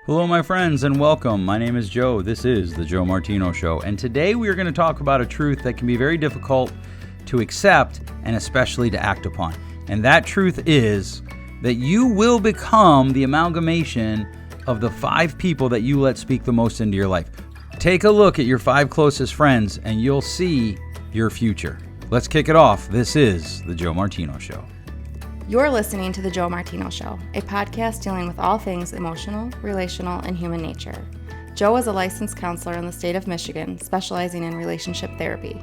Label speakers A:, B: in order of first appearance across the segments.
A: Hello, my friends, and welcome. My name is Joe. This is the Joe Martino Show, and today we are going to talk about a truth that can be very difficult to accept and especially to act upon. And that truth is that you will become the amalgamation of the 5 people that you let speak the most into your life. Take a look at your 5 closest friends, and you'll see your future. Let's kick it off. This is the Joe Martino Show.
B: You're listening to The Joe Martino Show, a podcast dealing with all things emotional, relational, and human nature. Joe is a licensed counselor in the state of Michigan, specializing in relationship therapy.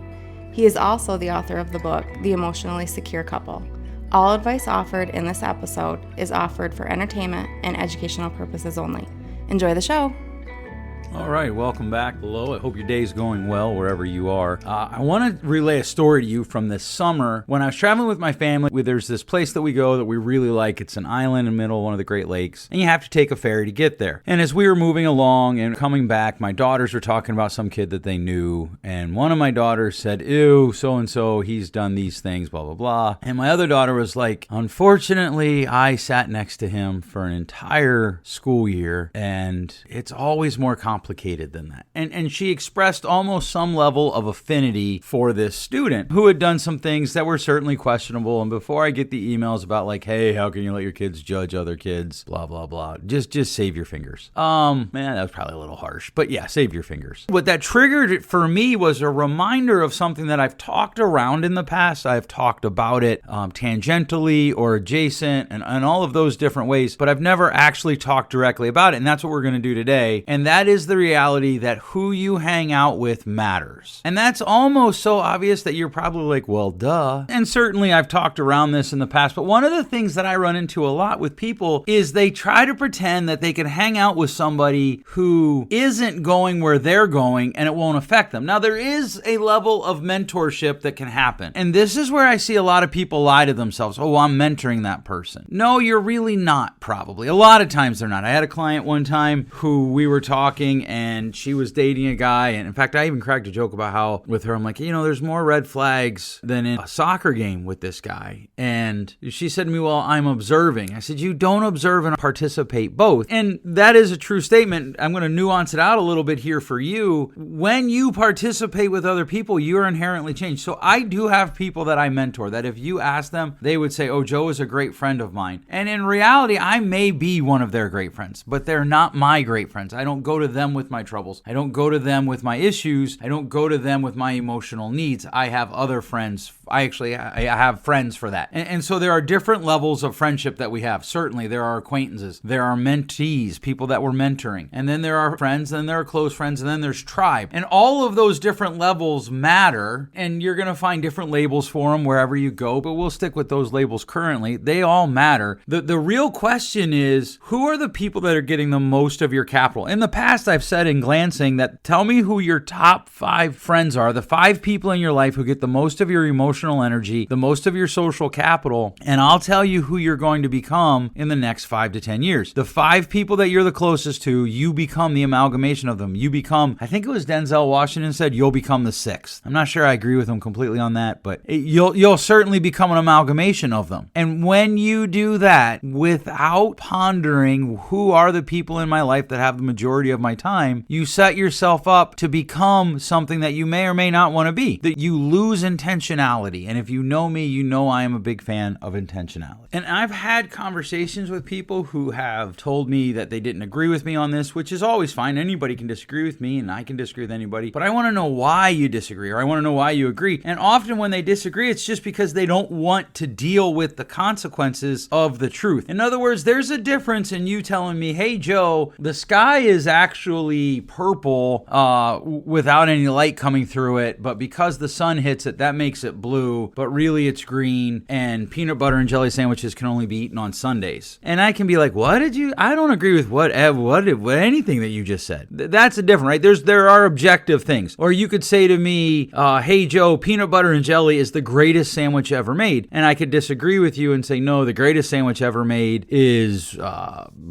B: He is also the author of the book, The Emotionally Secure Couple. All advice offered in this episode is offered for entertainment and educational purposes only. Enjoy the show.
A: All right, welcome back. Hello, I hope your day's going well wherever you are. I want to relay a story to you from this summer. When I was traveling with my family, there's this place that we go that we really like. It's an island in the middle of one of the Great Lakes, and you have to take a ferry to get there. And as we were moving along and coming back, my daughters were talking about some kid that they knew, and one of my daughters said, "Ew, so-and-so, he's done these things, blah, blah, blah." And my other daughter was like, "Unfortunately, I sat next to him for an entire school year, and it's always more complicated than that." And she expressed almost some level of affinity for this student who had done some things that were certainly questionable. And before I get the emails about like, "Hey, how can you let your kids judge other kids, blah, blah, blah," just save your fingers. Man, that was probably a little harsh, but yeah, save your fingers. What that triggered it for me was a reminder of something that I've talked around in the past. I've talked about it tangentially or adjacent and all of those different ways, but I've never actually talked directly about it. And that's what we're going to do today. And that is the reality that who you hang out with matters. And that's almost so obvious that you're probably like, well, duh. And certainly I've talked around this in the past, but one of the things that I run into a lot with people is they try to pretend that they can hang out with somebody who isn't going where they're going and it won't affect them. Now, there is a level of mentorship that can happen. And this is where I see a lot of people lie to themselves. "Oh, I'm mentoring that person." No, you're really not, probably. A lot of times they're not. I had a client one time who we were talking and she was dating a guy. And in fact, I even cracked a joke about how with her, I'm like, there's more red flags than in a soccer game with this guy. And she said to me, "Well, I'm observing." I said, "You don't observe and participate both." And that is a true statement. I'm going to nuance it out a little bit here for you. When you participate with other people, you're inherently changed. So I do have people that I mentor that if you ask them, they would say, "Oh, Joe is a great friend of mine." And in reality, I may be one of their great friends, but they're not my great friends. I don't go to them with my troubles. I don't go to them with my issues. I don't go to them with my emotional needs. I have other friends. I have friends for that. And so there are different levels of friendship that we have. Certainly there are acquaintances. There are mentees, people that we're mentoring. And then there are friends, and there are close friends, and then there's tribe. And all of those different levels matter, and you're going to find different labels for them wherever you go, but we'll stick with those labels currently. They all matter. The real question is, who are the people that are getting the most of your capital? In the past, I've said in glancing that tell me who your top 5 friends are, the 5 people in your life who get the most of your emotional energy, the most of your social capital, and I'll tell you who you're going to become in the next 5 to 10 years. The 5 people that you're the closest to, you become the amalgamation of them. You become, I think it was Denzel Washington said, you'll become the 6th. I'm not sure I agree with him completely on that, but you'll certainly become an amalgamation of them. And when you do that without pondering who are the people in my life that have the majority of my time, you set yourself up to become something that you may or may not want to be, that you lose intentionality. And if you know me, you know I am a big fan of intentionality. And I've had conversations with people who have told me that they didn't agree with me on this, which is always fine. Anybody can disagree with me and I can disagree with anybody. But I want to know why you disagree, or I want to know why you agree. And often when they disagree, it's just because they don't want to deal with the consequences of the truth. In other words, there's a difference in you telling me, "Hey, Joe, the sky is actually purple without any light coming through it, but because the sun hits it, that makes it blue, but really it's green, and peanut butter and jelly sandwiches can only be eaten on Sundays." And I can be like, I don't agree with what anything that you just said. That's a different, right? There are objective things. Or you could say to me, "Hey, Joe, peanut butter and jelly is the greatest sandwich ever made." And I could disagree with you and say, "No, the greatest sandwich ever made is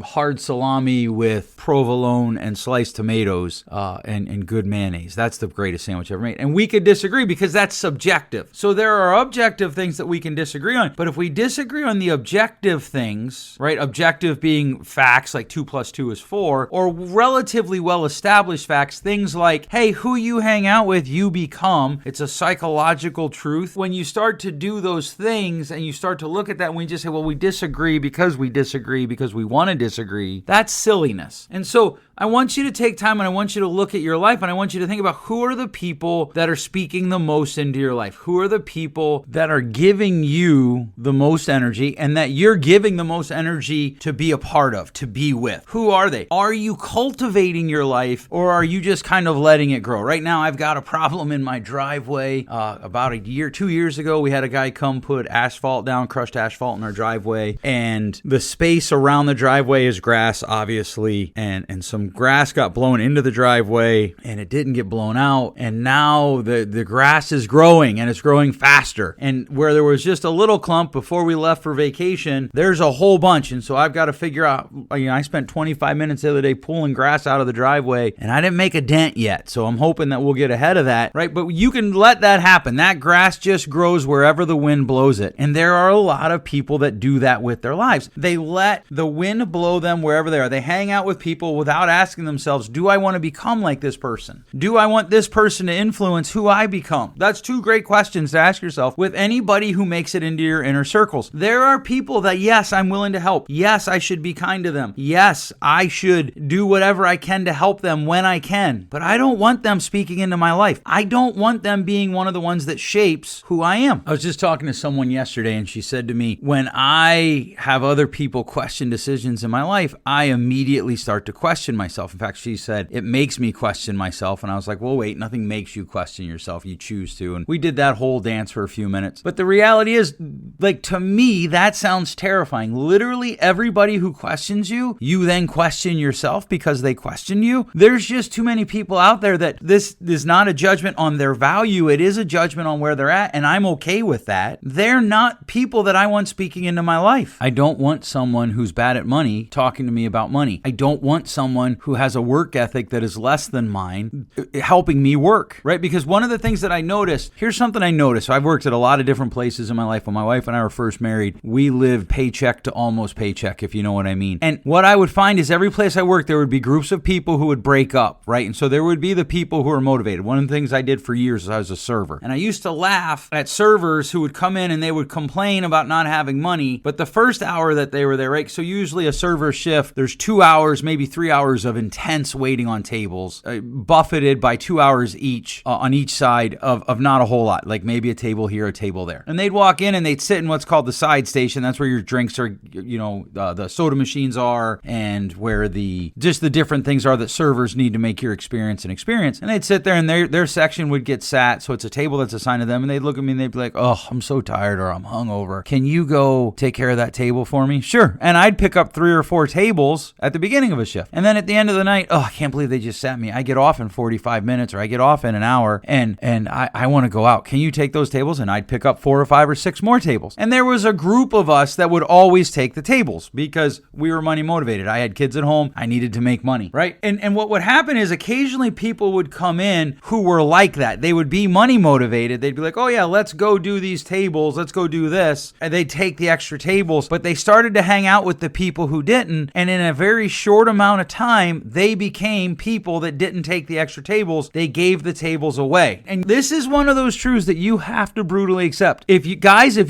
A: hard salami with provolone and sliced tomatoes and good mayonnaise. That's the greatest sandwich ever made. And we could disagree because that's subjective. So there are objective things that we can disagree on. But if we disagree on the objective things, right, objective being facts like 2 + 2 is 4, or relatively well-established facts, things like, hey, who you hang out with, you become. It's a psychological truth. When you start to do those things and you start to look at that and we just say, well, we disagree because we want to disagree, that's silliness. And so I want you to take time and I want you to look at your life and I want you to think about who are the people that are speaking the most into your life. Who are the people that are giving you the most energy and that you're giving the most energy to be a part of, to be with? Who are they? Are you cultivating your life or are you just kind of letting it grow? Right now, I've got a problem in my driveway. About 2 years ago, we had a guy come put asphalt down, crushed asphalt in our driveway, and the space around the driveway is grass, obviously, and some grass got blown into the driveway and it didn't get blown out, and now the grass is growing and it's growing faster, and where there was just a little clump before we left for vacation, there's a whole bunch. And so I've got to figure out, I spent 25 minutes the other day pulling grass out of the driveway and I didn't make a dent yet, so I'm hoping that we'll get ahead of that, right? But you can let that happen. That grass just grows wherever the wind blows it, and there are a lot of people that do that with their lives. They let the wind blow them wherever they are. They hang out with people without asking themselves, do I want to become like this person? Do I want this person to influence who I become? That's two great questions to ask yourself with anybody who makes it into your inner circles. There are people that, yes, I'm willing to help. Yes, I should be kind to them. Yes, I should do whatever I can to help them when I can. But I don't want them speaking into my life. I don't want them being one of the ones that shapes who I am. I was just talking to someone yesterday and she said to me, when I have other people question decisions in my life, I immediately start to question myself. In fact, she said, it makes me question myself. And I was like, well, wait, nothing makes you question yourself. You choose to. And we did that whole dance for a few minutes. But the reality is, like, to me, that sounds terrifying. Literally everybody who questions you, you then question yourself because they question you. There's just too many people out there that this is not a judgment on their value. It is a judgment on where they're at. And I'm okay with that. They're not people that I want speaking into my life. I don't want someone who's bad at money talking to me about money. I don't want someone who has a work ethic that is less than mine helping me work, right? Because one of the things that I noticed, here's something I noticed. So I've worked at a lot of different places in my life. When my wife and I were first married, we lived paycheck to almost paycheck, if you know what I mean. And what I would find is every place I worked, there would be groups of people who would break up, right? And so there would be the people who are motivated. One of the things I did for years is I was a server. And I used to laugh at servers who would come in and they would complain about not having money. But the first hour that they were there, right? So usually a server shift, there's 2 hours, maybe 3 hours of intense waiting on tables, buffeted by 2 hours each on each side of not a whole lot, like maybe a table here, a table there. And they'd walk in and they'd sit in what's called the side station. That's where your drinks are, the soda machines are, and where the different things are that servers need to make your experience an experience. And they'd sit there and their section would get sat. So it's a table that's assigned to them. And they'd look at me and they'd be like, oh, I'm so tired or I'm hungover. Can you go take care of that table for me? Sure. And I'd pick up 3 or 4 tables at the beginning of a shift. And then at the end of the night, oh, I can't believe they just sat me. I get off in 45 minutes or I get off in an hour and I want to go out. Can you take those tables? And I'd pick up 4 or 5 or 6 more tables. And there was a group of us that would always take the tables because we were money motivated. I had kids at home. I needed to make money, right? And what would happen is occasionally people would come in who were like that. They would be money motivated. They'd be like, oh yeah, let's go do these tables. Let's go do this. And they'd take the extra tables, but they started to hang out with the people who didn't. And in a very short amount of time, they became people that didn't take the extra tables. They gave the tables away. And this is one of those truths that you have to brutally accept. If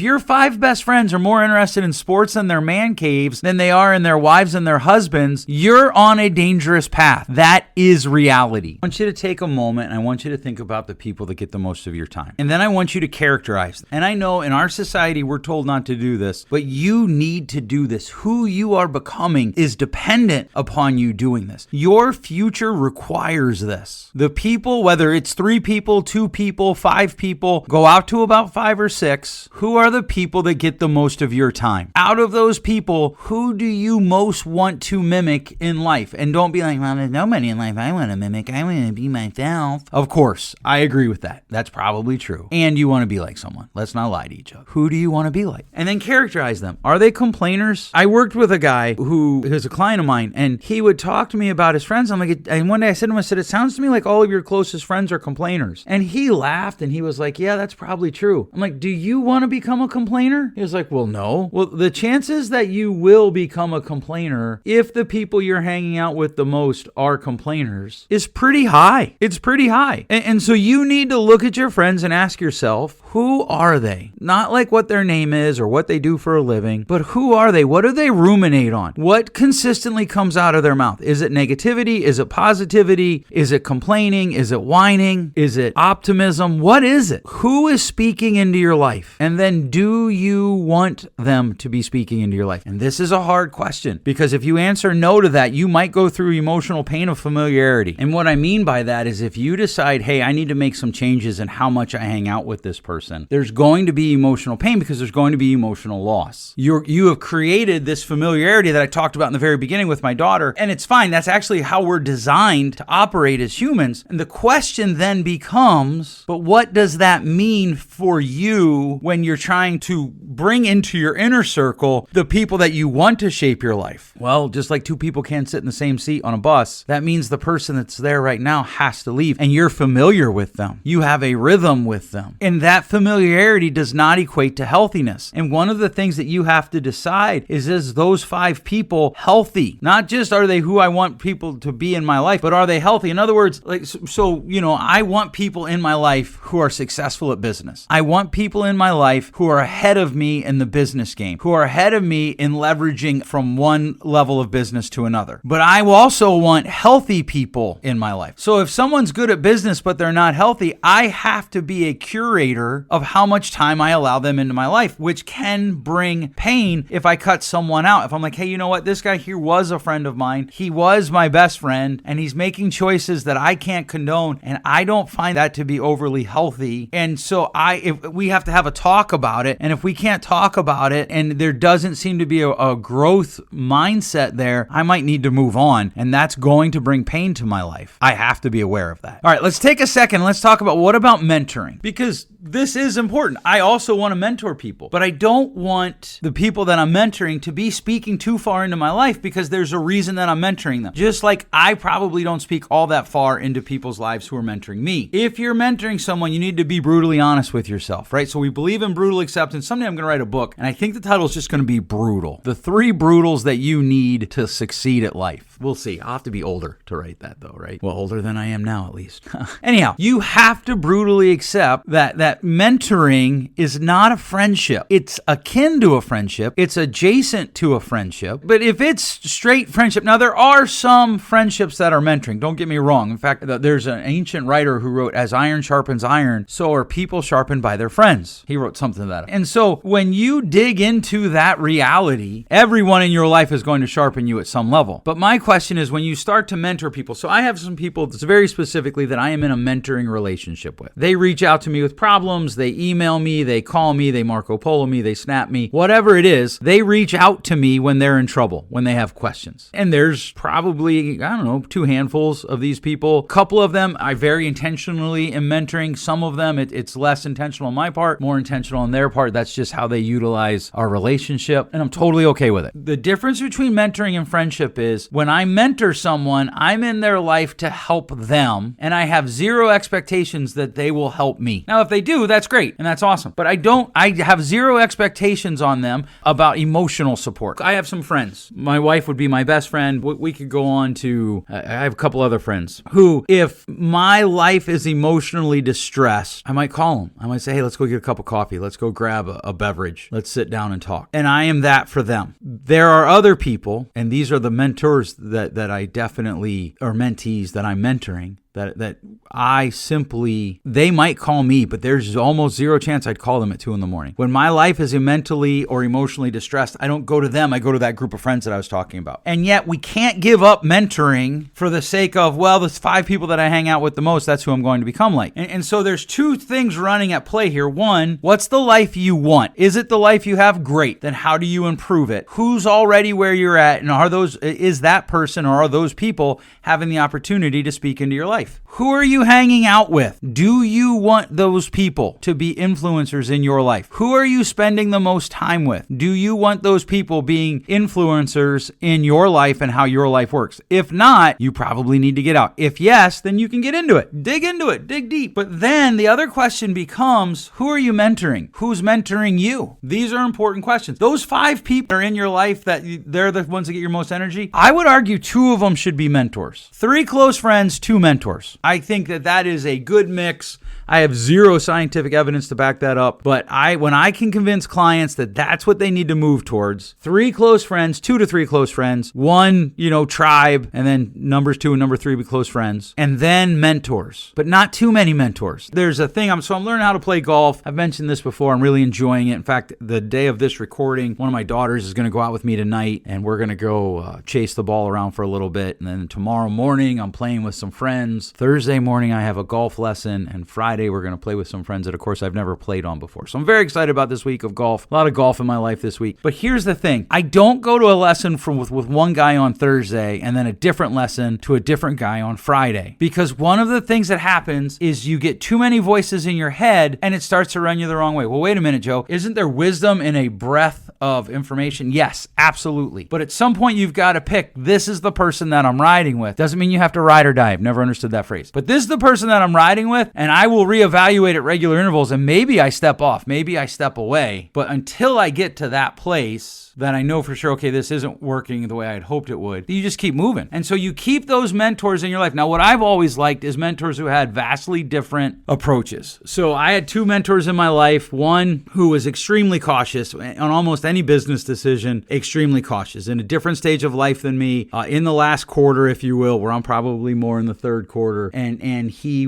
A: your 5 best friends are more interested in sports than their man caves than they are in their wives and their husbands, you're on a dangerous path. That is reality. I want you to take a moment and I want you to think about the people that get the most of your time. And then I want you to characterize them. And I know in our society, we're told not to do this, but you need to do this. Who you are becoming is dependent upon you doing this. Your future requires this. The people, whether it's 3 people, 2 people, 5 people, go out to about 5 or 6. Who are the people that get the most of your time? Out of those people, who do you most want to mimic in life? And don't be like, well, there's nobody in life I want to mimic. I want to be myself. Of course, I agree with that. That's probably true. And you want to be like someone. Let's not lie to each other. Who do you want to be like? And then characterize them. Are they complainers? I worked with a guy who is a client of mine, and And he would talk to me about his friends. I'm like, and one day I said to him, I said, it sounds to me like all of your closest friends are complainers. And he laughed and he was like, yeah, that's probably true. I'm like, do you want to become a complainer? He was like, well, no. Well, the chances that you will become a complainer if the people you're hanging out with the most are complainers is pretty high. It's pretty high. And so you need to look at your friends and ask yourself, who are they? Not like what their name is or what they do for a living, but who are they? What do they ruminate on? What consistently comes out of their mouth? Is it negativity? Is it positivity? Is it complaining? Is it whining? Is it optimism? What is it? Who is speaking into your life? And then do you want them to be speaking into your life? And this is a hard question, because if you answer no to that, you might go through emotional pain of familiarity. And what I mean by that is if you decide, hey, I need to make some changes in how much I hang out with this person, there's going to be emotional pain because there's going to be emotional loss. You have created this familiarity that I talked about in the very beginning with my daughter, and it's fine. That's actually how we're designed to operate as humans. And the question then becomes, but what does that mean for you when you're trying to bring into your inner circle the people that you want to shape your life? Well, just like two people can't sit in the same seat on a bus, that means the person that's there right now has to leave, and you're familiar with them. You have a rhythm with them. And that familiarity does not equate to healthiness. And one of the things that you have to decide is those 5 people healthy? Not just are they who I want people to be in my life, but are they healthy? In other words, I want people in my life who are successful at business. I want people in my life who are ahead of me in the business game, who are ahead of me in leveraging from one level of business to another. But I also want healthy people in my life. So if someone's good at business, but they're not healthy, I have to be a curator of how much time I allow them into my life, which can bring pain if I cut someone out. If I'm like, hey, you know what? This guy here was a friend of mine. He was my best friend, and he's making choices that I can't condone, and I don't find that to be overly healthy. And so if we have to have a talk about it, and if we can't talk about it, and there doesn't seem to be a growth mindset there, I might need to move on, and that's going to bring pain to my life. I have to be aware of that. All right, let's take a second. Let's talk about what about mentoring? Because this is important. I also want to mentor people, but I don't want the people that I'm mentoring to be speaking too far into my life because there's a reason that I'm mentoring them. Just like I probably don't speak all that far into people's lives who are mentoring me. If you're mentoring someone, you need to be brutally honest with yourself, right? So we believe in brutal acceptance. Someday I'm going to write a book, and I think the title is just going to be Brutal. The 3 brutals that you need to succeed at life. We'll see. I'll have to be older to write that though, right? Well, older than I am now at least. Anyhow, you have to brutally accept that mentoring is not a friendship. It's akin to a friendship. It's adjacent to a friendship. But if it's straight friendship, now there are some friendships that are mentoring. Don't get me wrong. In fact, there's an ancient writer who wrote, as iron sharpens iron, so are people sharpened by their friends. He wrote something to that. And so when you dig into that reality, everyone in your life is going to sharpen you at some level. But my question is, when you start to mentor people, so I have some people that's very specifically that I am in a mentoring relationship with. They reach out to me with problems, they email me, they call me, they Marco Polo me, they snap me, whatever it is, they reach out to me when they're in trouble, when they have questions. And there's probably, 2 handfuls of these people. A couple of them I very intentionally am mentoring. Some of them it's less intentional on my part, more intentional on their part. That's just how they utilize our relationship, and I'm totally okay with it. The difference between mentoring and friendship is when I mentor someone, I'm in their life to help them, and I have zero expectations that they will help me. Now, if they do, that's great, and that's awesome. But I have zero expectations on them about emotional support. I have some friends. My wife would be my best friend. We could go on to, I have a couple other friends who, if my life is emotionally distressed, I might call them. I might say, hey, let's go get a cup of coffee. Let's go grab a beverage. Let's sit down and talk. And I am that for them. There are other people, and these are the mentors that I definitely, or mentees that I'm mentoring, that I simply, they might call me, but there's almost zero chance I'd call them at 2 a.m. When my life is mentally or emotionally distressed, I don't go to them. I go to that group of friends that I was talking about. And yet we can't give up mentoring for the sake of, well, there's 5 people that I hang out with the most. That's who I'm going to become like. And so there's 2 things running at play here. One, what's the life you want? Is it the life you have? Great. Then how do you improve it? Who's already where you're at? And is that person or are those people having the opportunity to speak into your life? life? Who are you hanging out with? Do you want those people to be influencers in your life? Who are you spending the most time with? Do you want those people being influencers in your life and how your life works? If not, you probably need to get out. If yes, then you can get into it. Dig into it. Dig deep. But then the other question becomes, who are you mentoring? Who's mentoring you? These are important questions. Those 5 people are in your life that they're the ones that get your most energy. I would argue 2 of them should be mentors. 3 close friends, 2 mentors. I think that is a good mix. I have zero scientific evidence to back that up, but when I can convince clients that that's what they need to move towards, 3 close friends, 2 to 3 close friends, 1, tribe, and then numbers 2 and number 3 be close friends, and then mentors, but not too many mentors. There's a thing, I'm learning how to play golf. I've mentioned this before. I'm really enjoying it. In fact, the day of this recording, one of my daughters is going to go out with me tonight, and we're going to go chase the ball around for a little bit, and then tomorrow morning, I'm playing with some friends. Thursday morning, I have a golf lesson, and Friday, we're going to play with some friends that, of course, I've never played on before. So I'm very excited about this week of golf. A lot of golf in my life this week. But here's the thing. I don't go to a lesson with one guy on Thursday and then a different lesson to a different guy on Friday. Because one of the things that happens is you get too many voices in your head and it starts to run you the wrong way. Well, wait a minute, Joe. Isn't there wisdom in a breadth of information? Yes, absolutely. But at some point, you've got to pick, this is the person that I'm riding with. Doesn't mean you have to ride or die. I've never understood that phrase. But this is the person that I'm riding with, and I will reevaluate at regular intervals, and maybe I step off, maybe I step away. But until I get to that place that I know for sure, okay, this isn't working the way I had hoped it would, you just keep moving. And so you keep those mentors in your life. Now, what I've always liked is mentors who had vastly different approaches. So I had 2 mentors in my life, one who was extremely cautious on almost any business decision, extremely cautious, in a different stage of life than me, in the last quarter, if you will, where I'm probably more in the third quarter. And he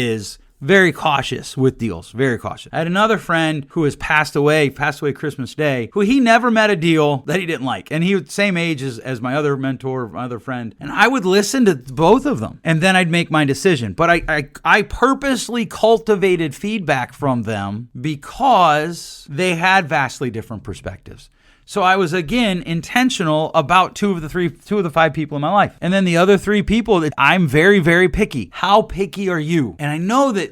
A: is very cautious with deals, very cautious. I had another friend who has passed away Christmas Day, who he never met a deal that he didn't like. And he was the same age as my other mentor, my other friend. And I would listen to both of them, and then I'd make my decision. But I purposely cultivated feedback from them because they had vastly different perspectives. So I was, again, intentional about 2 of the 5 people in my life. And then the other 3 people, I'm very, very picky. How picky are you? And I know that,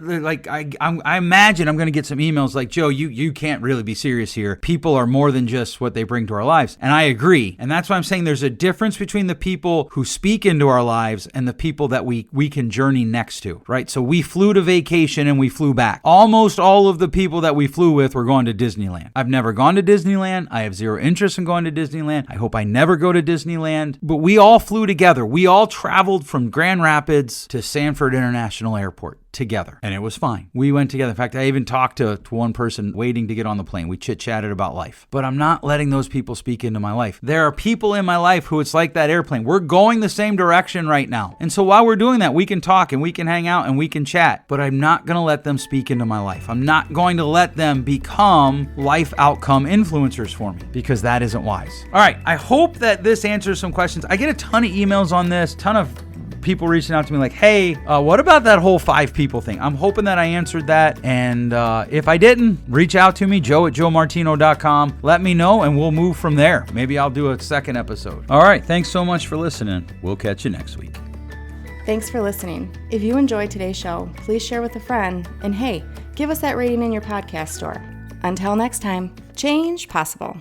A: I imagine I'm going to get some emails like, Joe, you can't really be serious here. People are more than just what they bring to our lives. And I agree. And that's why I'm saying there's a difference between the people who speak into our lives and the people that we can journey next to, right? So we flew to vacation and we flew back. Almost all of the people that we flew with were going to Disneyland. I've never gone to Disneyland. I have zero interest in going to Disneyland. I hope I never go to Disneyland. But we all flew together. We all traveled from Grand Rapids to Sanford International Airport together, and it was fine. We went together. In fact, I even talked to one person waiting to get on the plane. We chit-chatted about life. But I'm not letting those people speak into my life. There are people in my life who it's like that airplane. We're going the same direction right now. And so while we're doing that, we can talk and we can hang out and we can chat. But I'm not going to let them speak into my life. I'm not going to let them become life outcome influencers for me, because that isn't wise. All right. I hope that this answers some questions. I get a ton of emails on this, ton of people reaching out to me like, hey, what about that whole 5 people thing? I'm hoping that I answered that. And if I didn't, reach out to me, joe@joemartino.com. Let me know and we'll move from there. Maybe I'll do a second episode. All right. Thanks so much for listening. We'll catch you next week.
B: Thanks for listening. If you enjoyed today's show, please share with a friend. And hey, give us that rating in your podcast store. Until next time, change possible.